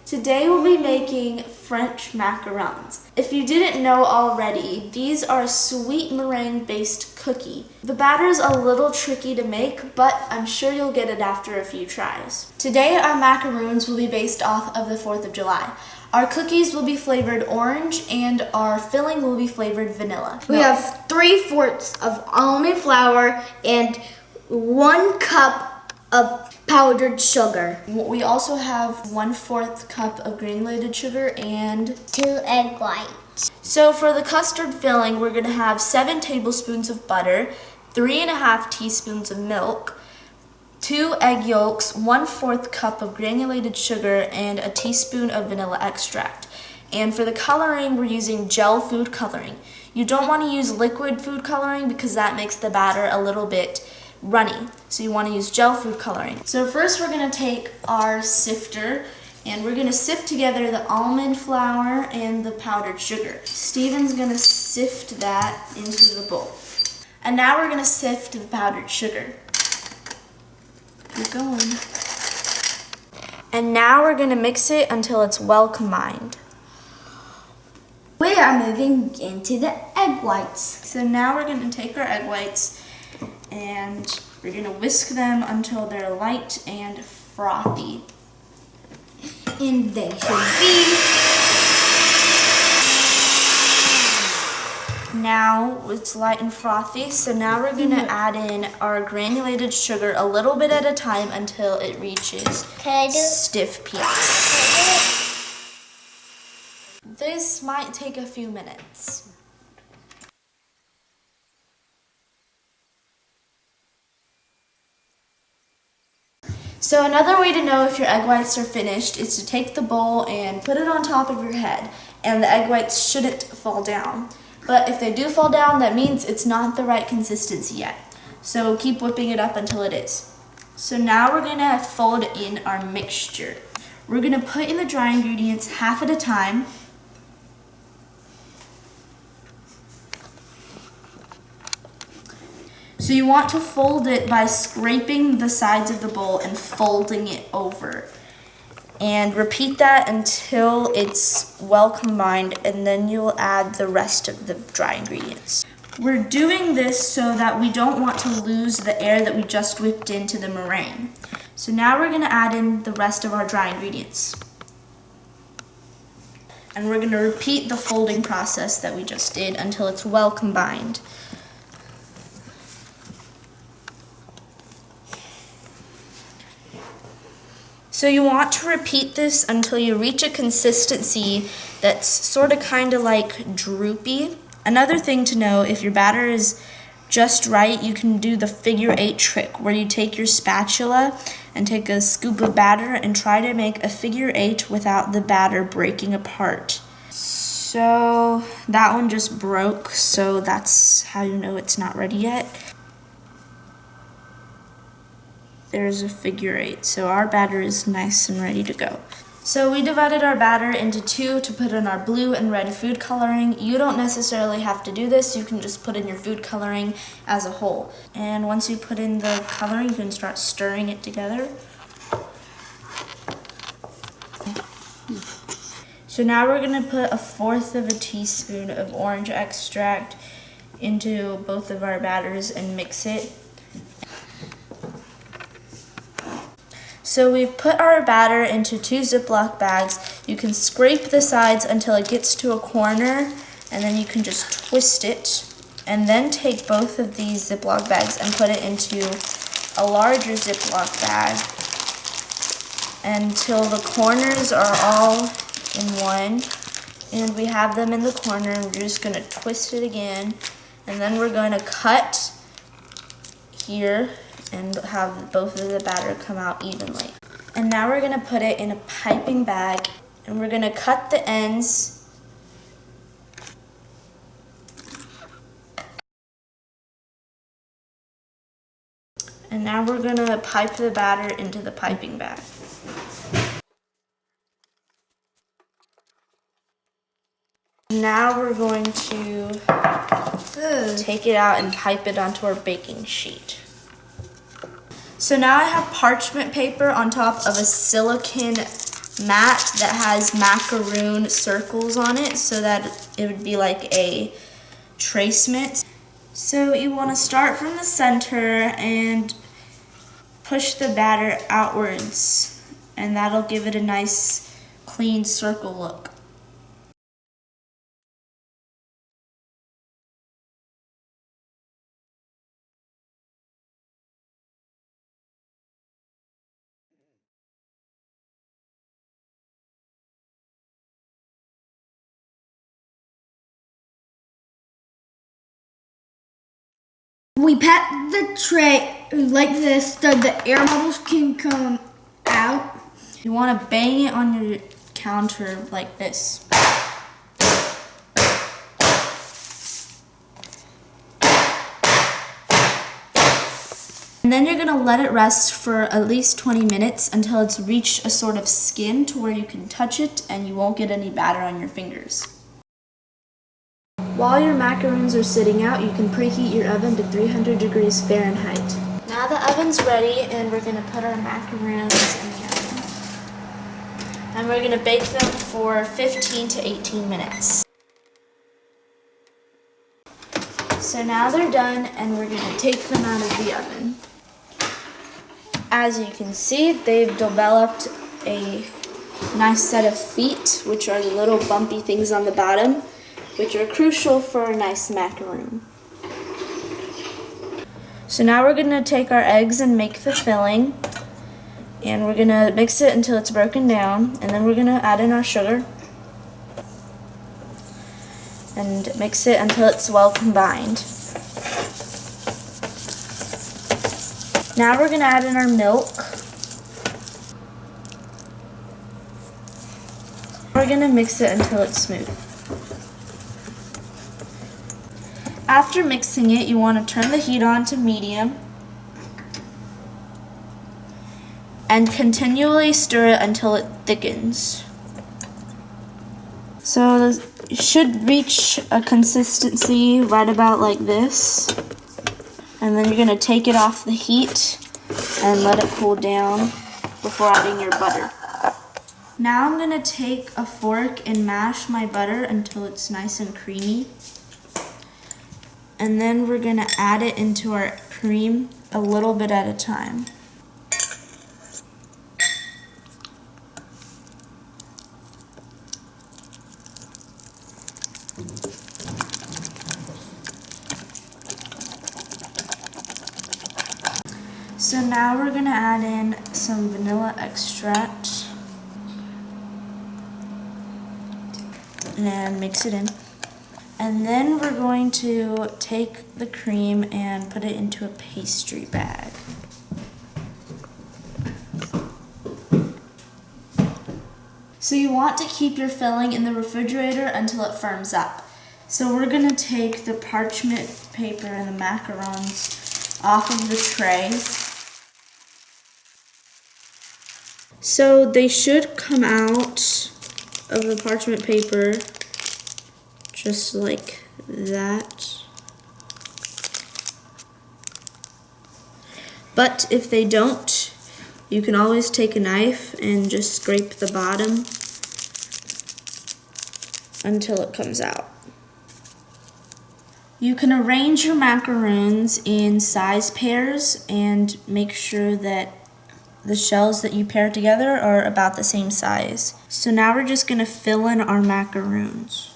Today we'll be making French macarons. If you didn't know already, these are a sweet meringue-based cookie. The batter is a little tricky to make, but I'm sure you'll get it after a few tries. Today our macaroons will be based off of the 4th of July. Our cookies will be flavored orange and our filling will be flavored vanilla. We have 3/4 of almond flour and 1 cup of powdered sugar. We also have 1/4 cup of granulated sugar and 2 egg whites. So for the custard filling, we're gonna have 7 tablespoons of butter, 3½ teaspoons of milk, 2 egg yolks, 1/4 cup of granulated sugar, and a teaspoon of vanilla extract. And for the coloring, we're using gel food coloring. You don't want to use liquid food coloring because that makes the batter a little bit runny. So you want to use gel food coloring. So first we're going to take our sifter and we're going to sift together the almond flour and the powdered sugar. Steven's going to sift that into the bowl. And now we're going to sift the powdered sugar. Keep going. And now we're going to mix it until it's well combined. We are moving into the egg whites. So now we're going to take our egg whites and we're going to whisk them until they're light and frothy. And they should be. Now it's light and frothy, so now we're going to add in our granulated sugar a little bit at a time until it reaches stiff peaks. This might take a few minutes. So another way to know if your egg whites are finished is to take the bowl and put it on top of your head, and the egg whites shouldn't fall down. But if they do fall down, that means it's not the right consistency yet. So keep whipping it up until it is. So now we're gonna fold in our mixture. We're gonna put in the dry ingredients half at a time. So you want to fold it by scraping the sides of the bowl and folding it over. And repeat that until it's well combined, and then you'll add the rest of the dry ingredients. We're doing this so that we don't want to lose the air that we just whipped into the meringue. So now we're gonna add in the rest of our dry ingredients. And we're gonna repeat the folding process that we just did until it's well combined. So you want to repeat this until you reach a consistency that's sort of kind of like droopy. Another thing to know, if your batter is just right, you can do the figure 8 trick where you take your spatula and take a scoop of batter and try to make a figure 8 without the batter breaking apart. So that one just broke, so that's how you know it's not ready yet. There's a figure 8, so our batter is nice and ready to go. So we divided our batter into 2 to put in our blue and red food coloring. You don't necessarily have to do this, you can just put in your food coloring as a whole. And once you put in the coloring, you can start stirring it together. So now we're gonna put 1/4 of a teaspoon of orange extract into both of our batters and mix it. So we've put our batter into 2 Ziploc bags. You can scrape the sides until it gets to a corner, and then you can just twist it. And then take both of these Ziploc bags and put it into a larger Ziploc bag until the corners are all in one. And we have them in the corner, and we're just gonna twist it again. And then we're gonna cut here and have both of the batter come out evenly. And now we're gonna put it in a piping bag and we're gonna cut the ends. And now we're gonna pipe the batter into the piping bag. Now we're going to take it out and pipe it onto our baking sheet. So now I have parchment paper on top of a silicone mat that has macaroon circles on it so that it would be like a tracement. So you want to start from the center and push the batter outwards, and that'll give it a nice clean circle look. We pat the tray like this so the air bubbles can come out. You want to bang it on your counter like this. And then you're going to let it rest for at least 20 minutes until it's reached a sort of skin to where you can touch it and you won't get any batter on your fingers. While your macaroons are sitting out, you can preheat your oven to 300 degrees Fahrenheit. Now the oven's ready and we're going to put our macaroons in the oven. And we're going to bake them for 15 to 18 minutes. So now they're done and we're going to take them out of the oven. As you can see, they've developed a nice set of feet, which are the little bumpy things on the bottom, which are crucial for a nice macaroon. So now we're going to take our eggs and make the filling, and we're going to mix it until it's broken down, and then we're going to add in our sugar and mix it until it's well combined. Now we're going to add in our milk. We're going to mix it until it's smooth. After mixing it, you want to turn the heat on to medium and continually stir it until it thickens. So it should reach a consistency right about like this. And then you're going to take it off the heat and let it cool down before adding your butter. Now I'm going to take a fork and mash my butter until it's nice and creamy. And then we're going to add it into our cream a little bit at a time. So now we're going to add in some vanilla extract and mix it in. And then we're going to take the cream and put it into a pastry bag. So you want to keep your filling in the refrigerator until it firms up. So we're going to take the parchment paper and the macarons off of the tray. So they should come out of the parchment paper just like that. But if they don't, you can always take a knife and just scrape the bottom until it comes out. You can arrange your macaroons in size pairs and make sure that the shells that you pair together are about the same size. So now we're just going to fill in our macaroons.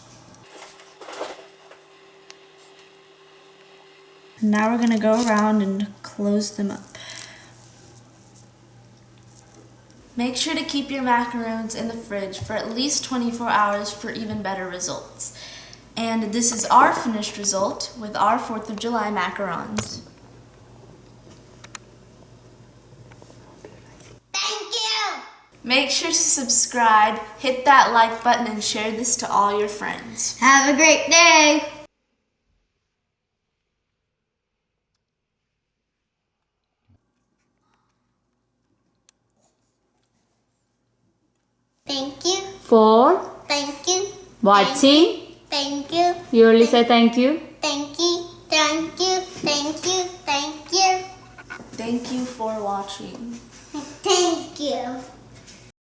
Now we're going to go around and close them up. Make sure to keep your macaroons in the fridge for at least 24 hours for even better results. And this is our finished result with our 4th of July macarons. Thank you! Make sure to subscribe, hit that like button, and share this to all your friends. Have a great day! Thank you. For Thank you. watching. Thank you. You only say thank you. Thank you. Thank you. Thank you. Thank you. Thank you for watching. Thank you.